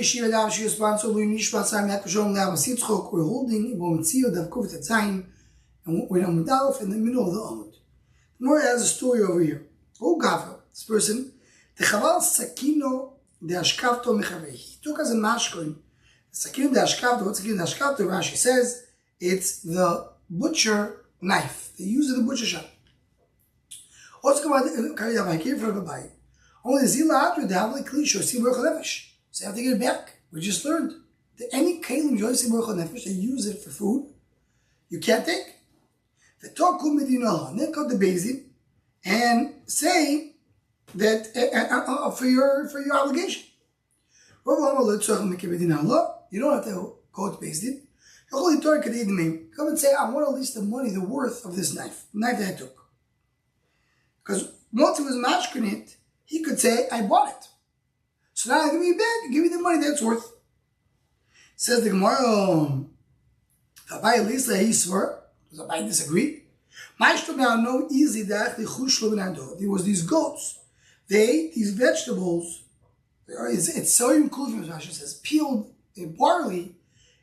Yeshiva Dav she responsible Nishvat Sam Yakashon Lav Sitzchok. We're holding Metzia Dav Kuf Tetzayin, and we're on Medalef in the middle of the Amud. The Gemara has a story over here. Oh Gava, this person, the Chaval Sakino de Ashkavto Mechavei. He took as a mashkoin. Sakino de Ashkavto. What's Sakino de Ashkavto? Rashi says it's the butcher knife they use in the butcher shop. What's going on? Only Zila Adra Davli Klisho Sibur Nefesh. So you have to get it back. We just learned that any kalim Joy Sibur Nefesh, they use it for food, you can't take. The Tokum Medina, and then come to Bezin and say that for your obligation. You don't have to go to Bezin. Come and say, I want at least the money, the worth of this knife, the knife that I took. Because once he was mashkin it, he could say, I bought it. So now give me back, give me the money that's worth. Says the Gemara, Abai Lisa, he swore, does Abai disagree? No easy there was these goats. They ate these vegetables, it's so inclusive, Rashi says, peeled barley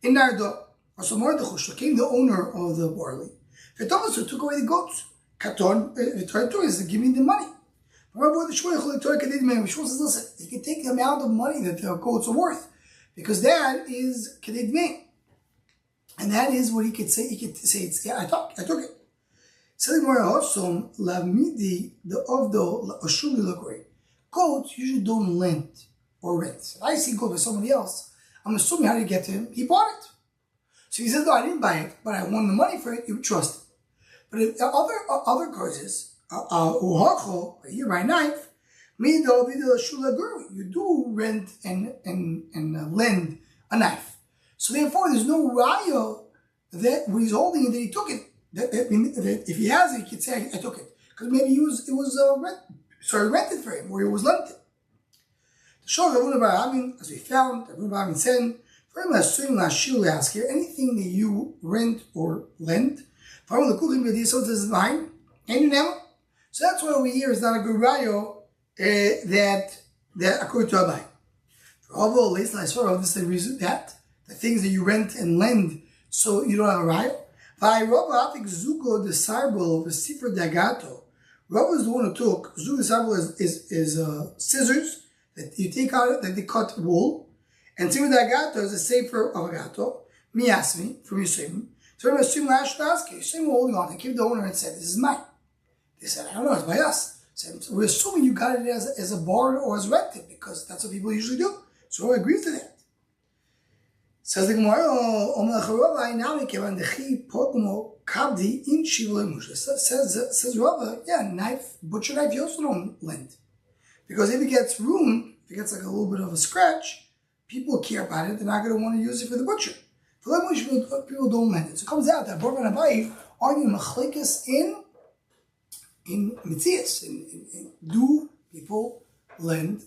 in Nardo. So Mordechai came the owner of the barley. V'tomasu took away the goats. Katon, V'torah said, give me the money. Shmuel says, listen, you can take the amount of money that the goats are worth, because that is kedei, and that is what he could say. He could say, it's, yeah, I took it. Goats usually don't lend or rent. If I see goat with somebody else, I'm assuming how did he get to him? He bought it. So he says, no, I didn't buy it, but I won the money for it, you trust it. But if other causes, here by knife, you do rent and lend a knife. So therefore, there's no raya that when he's holding it that he took it. That if he has it, he could say, I took it. Because maybe it was rented for him, or it was lent. The show as we found, Rabbi said, ask here, anything that you rent or lend, so this is mine, and you never. So that's why over here is not a good rayo that according to Abai. For all this is the reason that the things that you rent and lend, so you don't have a rayo. Rava is the one who took Zug de Sarbel is scissors that you take out that they cut wool. And Tzimur Dagato is a sefer of Agato, Miyasmi, from Yisrael. So I'm assuming Yisrael were holding on. They came to the owner and said, this is mine. They said, I don't know, it's by us. So we're assuming you got it as a barn or as rented, because that's what people usually do. So we agree to that. Says the Gemara, says Rava, yeah, knife, butcher knife, you also don't lend. Because if it gets ruined, if it gets like a little bit of a scratch, people care about it, they're not going to want to use it for the butcher. For that people don't lend it. So it comes out that Bava and Abai arguing machlekes in Metzias, in do people lend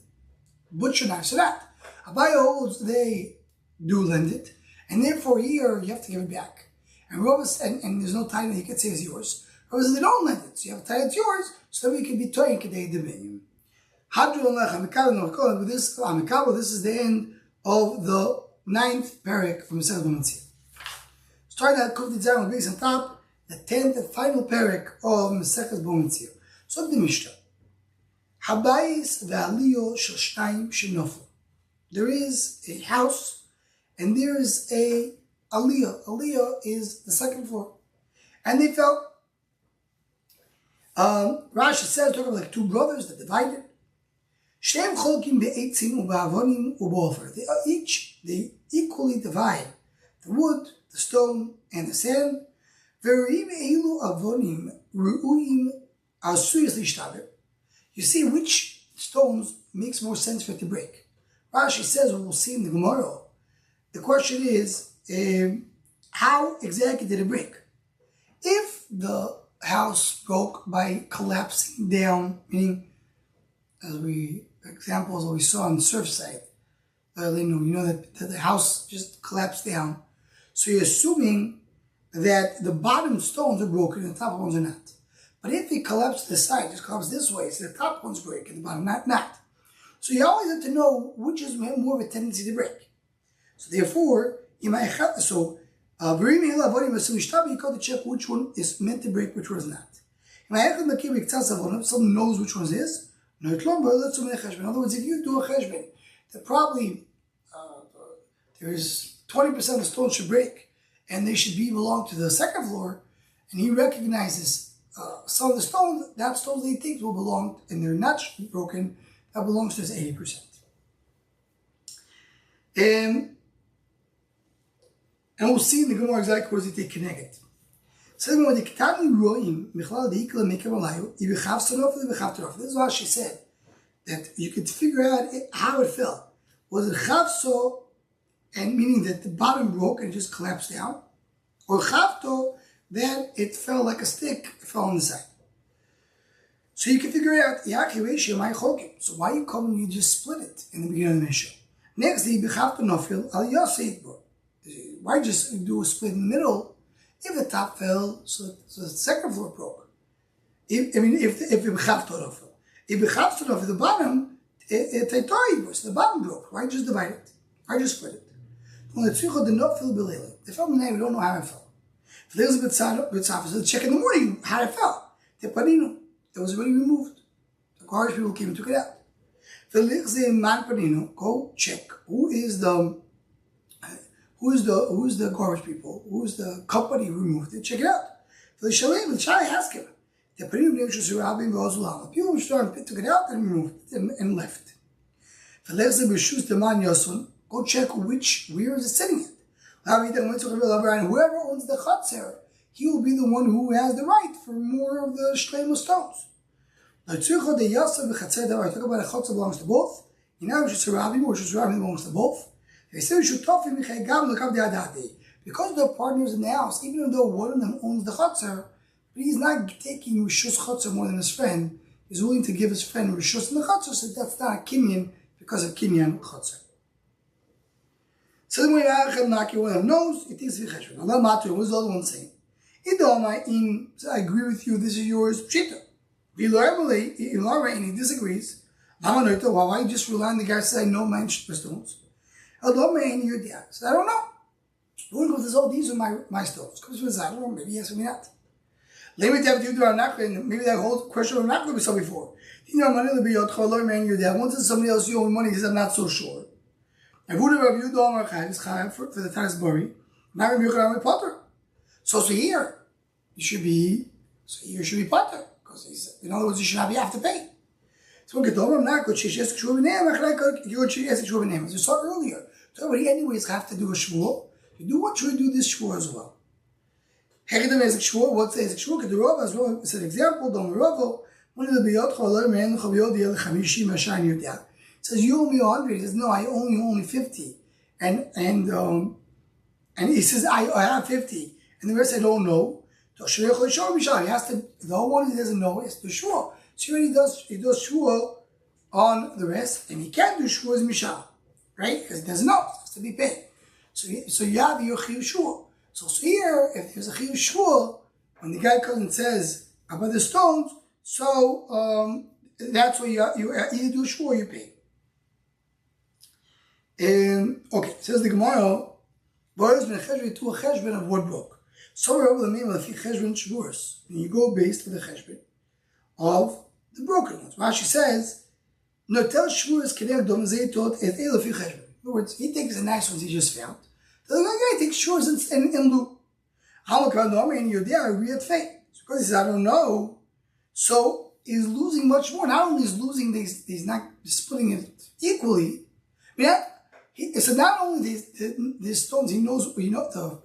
butcher knives or not? Abai holds they do lend it, and therefore here you have to give it back. And and there's no time that you can say is yours. Because they don't lend it, so you have to tell it's yours, so that we can be toying kedei dominion. With this is the end of the 9th parak from Metzia Metzia. Starting at Kuf Tzayin base on top, the 10th and final parak of Metzia Metzia. So the Mishnah. Habayis ve'aliyo shel shnayim shenofel. There is a house and there is a aliyah. Aliyah is the second floor. And they fell. Rashi says, talking about like two brothers that divided. They equally divide the wood, the stone, and the sand. You see which stones makes more sense for it to break. Rashi says, we'll see in the Gemara. The question is, how exactly did it break? If the house broke by collapsing down, meaning, examples that we saw on the Surfside, that the house just collapsed down. So you're assuming that the bottom stones are broken and the top ones are not. But if it collapsed to the side, just collapsed this way, so the top ones break and the bottom not. So you always have to know which is more of a tendency to break. So therefore, you might have so you to check which one is meant to break, which one is not. If someone knows which one it is, in other words, if you do a cheshbon, that probably there is 20% of the stones should break, and they should belong to the second floor, and he recognizes some of the stones, that stones that he thinks will belong, and they're not broken, that belongs to his 80%. And we'll see in the Gemara exactly what does it take connected. So this is what she said, that you could figure out how it fell. Was it chavso, and meaning that the bottom broke and just collapsed down, or chavto, then it fell like a stick, it fell on the side. So you can figure out, so why you come and you just split it in the beginning of the Mishnah? Next, why just do a split in the middle? If the top fell, so the second floor broke. If the b'chavto fell. If the bottom, the bottom broke. Why just divide it? Why just split it? They fell in the night, we don't know how it fell. If there's a bit so check in the morning how it fell. It was already removed. The garbage people came and took it out. Go check who is the garbage people, who is the company who removed it. Check it out. The Shai asked him. The people took it out and removed it and left. Go check where is it sitting in. And whoever owns the chutzner, he will be the one who has the right for more of the shleimus stones. I talk about a chutzner belongs to both. Belongs to both. They say because they're partners in the house, even though one of them owns the chutzner, but he's not taking Rishus chutzner more than his friend. He's willing to give his friend Rishus in the chutzner, so that's not a kinyan because of kinyan chutzner. So then when one knows, it is v'cheshbon. Allah matur, what is the other one saying? I agree with you, this is yours, pshita. And he disagrees. Why you just rely on the guy and say, I know my stones? So I don't know. One goes, oh, these are my stones. Comes with I don't know, maybe yes, maybe not. Maybe that whole question of Nakla we saw before. Once somebody else you owe money, he says, I'm not so sure. And who have you done for the Tanis Bari? So here, you should be Potter. Because in other words, you should not have to pay. So when as we saw earlier, so everybody anyways have to do a shvur. You do what you do this shvur as well. What says shvur? The Rav as well. It's an example. It says you owe me 100. He says no, I owe you only 50. And he says I have 50. And the rest said oh no. He has to. The whole one he doesn't know is the shvur. So he does shvur on the rest, and he can't do shvur as mishal, right? Because he doesn't know, it has to be paid. So you have your chiyuv shvur. So here, if there's a chiyuv shvur, when the guy comes and says about the stones, so that's where you either do shvur or you pay. Okay, says the Gemara, "Boris ben cheshbon to a cheshbon of what broke." So we're over the name of the cheshbon shvuros, and you go based for the cheshbon of the broken ones. Rashi says, "No, tell shvuros connect dom zeitot et elafi cheshbon." In other words, he takes the nice ones he just found. The other guy takes shvuros in lieu. How can I mean you're there? Read faith because he says, "I don't know." So he's losing much more. Not only is losing he's not splitting it equally. So not only these stones, he knows,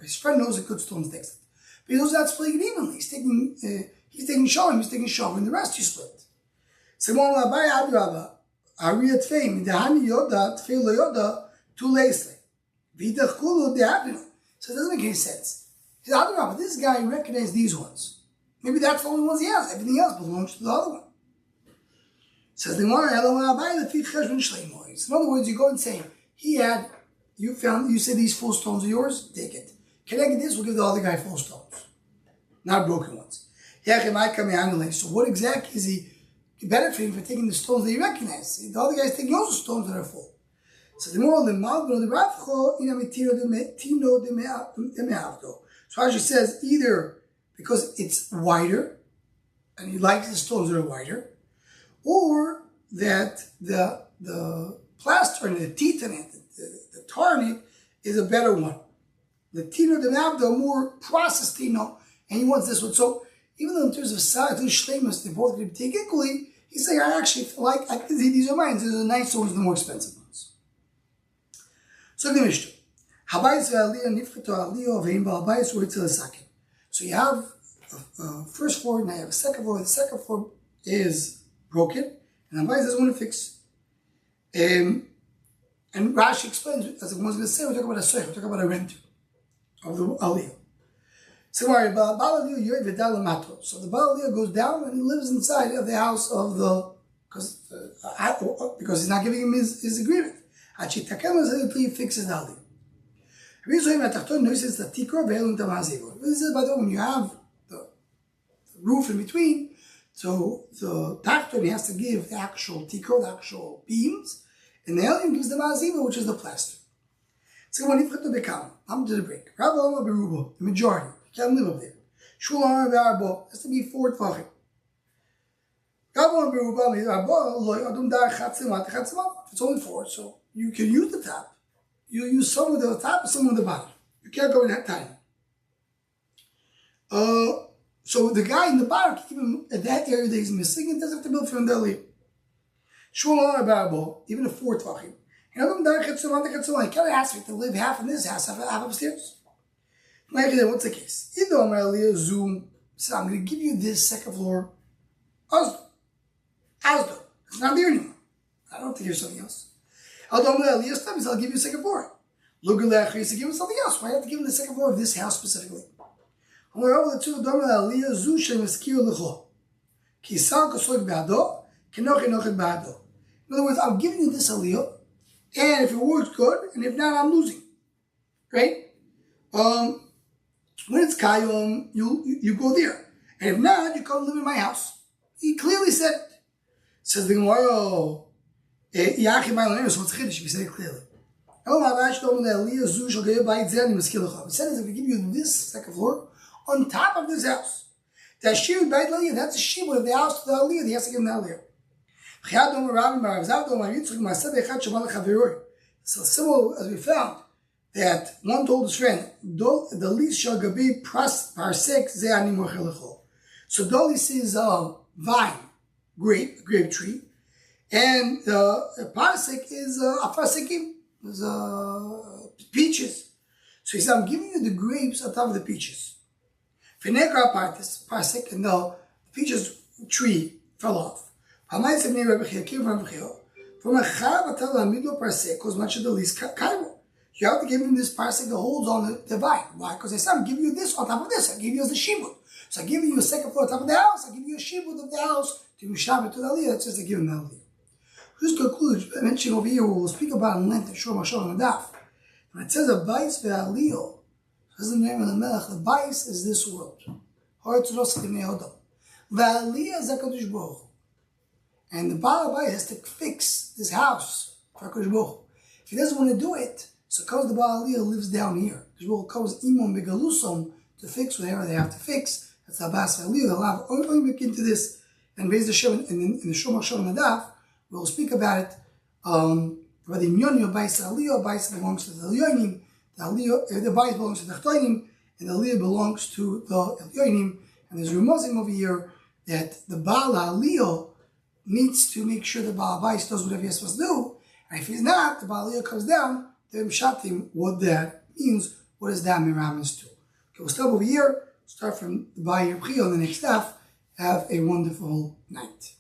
his friend knows a good stones next, but he knows not splitting it evenly. He's taking shalom, and the rest you split. So it doesn't make any sense. He says, but this guy recognized these ones. Maybe that's the only ones he has. Everything else belongs to the other one. Says the Gemara, in other words, you go and say, you said these full stones are yours, take it. Connect this, we'll give the other guy full stones. Not broken ones. So what exactly is he benefiting for taking the stones that you recognize. The other guy's taking also stones that are full. So the moral of the Malbino the Rafcho in Amitino de Meavdo. So Rashi says either because it's wider, and he likes the stones that are wider, or that the plaster and the teeth in it, the tar in it, is a better one. The Tino de Meavdo, more processed Tino, and he wants this one. So even though in terms of size, and shlemus, they both can take equally, he's saying, I actually like, I can see these are mine. These are the nice ones, the more expensive ones. So the Mishnah. So you have first floor, now you have a second floor. The second floor is broken, and Habayis doesn't want to fix. And Rashi explains, as I was going to say, we're talking about a soich, we're talking about a renter of the aliyah. So the Baal Aliyah goes down and he lives inside of the house of the, because he's not giving him his agreement. Until he fixes the aliyah. This is by the way, when you have the roof in between, so the tachton has to give the actual tikro, the actual beams, and the aliyah gives the maziva, which is the plaster. So when you put the bekam, I'm to the break. The majority. You can't live up there. Has to be 4 tvachim. It's only 4, so you can use the top. You use some of the top and some of the bottom. You can't go in that tiny. So the guy in the bottom, even at that area that he's missing, it doesn't have to build from the aliyah. Even a 4 tvachim. He can't ask me to live half in this house, half upstairs. What's the case? So I'm going to give you this second floor. Asdo. It's not there anymore. I don't think there's something else. I'll give you a second floor. Look at that. Give him something else. Why have to give him the second floor of this house specifically? In other words, I'm giving you this aliyah, and if it works, good, and if not, I'm losing. Right? When it's Kayom, you go there. And if not, you come live in my house. He clearly said it. Says the Gemara, Yachi Ma'alon, so what's Chiddush? He said it clearly. He said if we give you this second floor on top of this house, that's a shibud of the house to the aliyah, he has to give him the aliyah. So similar as we found, that one told his friend, the least shall be parsek ze ani mochelecho. So dolis is a vine, grape tree, and parsek is afarsekim, is peaches. So he said, I'm giving you the grapes on top of the peaches. Finekra partis, parsek, and the peaches tree fell off. From a chav atal amido parsek, because much of the least kairo. You have to give him this parsek that holds on the vine. Why? Because I said, I'm giving you this on top of this. I give you as the shibud. So I'm giving you a second floor on top of the house. I give you a shibud of the house to Mishabit to the aliyah. That's just to give him the aliyah. Just to conclude, mentioning over here, we'll speak about in length and shor mashal on the daf. When it says a bais ve'aliyah, this is the name of the melech. The bais is this world. Ve'aliyah is HaKadosh Baruch Hu. And the Baal Bayis has to fix this house for HaKadosh Baruch Hu. If he doesn't want to do it, so because the Baal Aliyah lives down here, because comes imon begalusom to fix whatever they have to fix. That's the Abbas Aliyah. They'll have only look into this and raise the Shem in the Shom HaShem Nadaf. We'll speak about it. Whether Imyoni or Bais Aliyah, Bais belongs to the Elyonim, the Bais belongs to the Chtoinim, and the Aliyah belongs to the Elyonim. And there's Ramazim over here that the Baal Aliyah needs to make sure the Baal Bais does whatever he's supposed to do. And if he's not, the Baal Aliyah comes down. They're shatim what that means. What does that mean? Ramens to? Okay, we'll stop over here. Start from the Bayir Pri on the next staff. Have a wonderful night.